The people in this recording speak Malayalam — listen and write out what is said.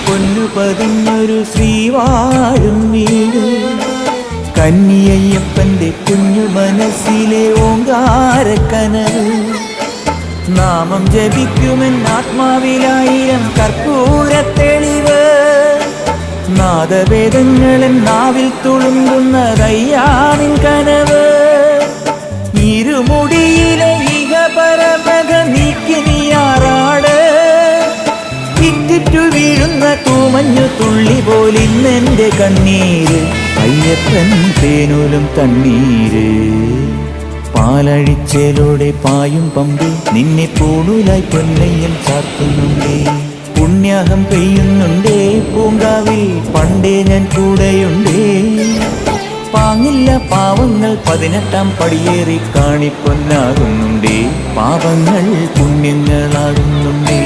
പൊന്നു പതിഞ്ഞൊരു ശ്രീവാഴും വീട്. കന്നിയയ്യപ്പന്റെ കുഞ്ഞു മനസ്സിലെ ഓങ്കാരക്കനവ്. നാമം ജപിക്കുമെൻ ആത്മാവിലായിരം കർപ്പൂര തെളിവ്. നാദവേദങ്ങളൻ നാവിൽ തുളുമ്പുന്നതയ്യാനിൻ കനവ്. ഇരുമുടിയിലെ ഇഹപരമത നീക്കി നീയാറാട്. ഇറ്റിറ്റു വീഴുന്ന തൂമഞ്ഞു തുള്ളി പോലിന്നെന്റെ കണ്ണീര്. അയ്യപ്പൻ തേനൂലും തണ്ണീര്. പാലഴിച്ചേലോടെ പായും പമ്പി നിന്നെ പൂണൂലായി പൊന്നയ്യൻ ചാർത്തുന്നുണ്ടേ. പുണ്യാഹം പെയ്യുന്നുണ്ടേ പൂങ്കാവിൽ പണ്ടേ ഞാൻ കൂടെയുണ്ടേ. പാങ്ങില്ല പാവങ്ങൾ 18-ാം പടിയേറി കാണിപ്പൊന്നാകുന്നുണ്ടേ. പാപങ്ങൾ പുണ്യങ്ങളാകുന്നുണ്ടേ.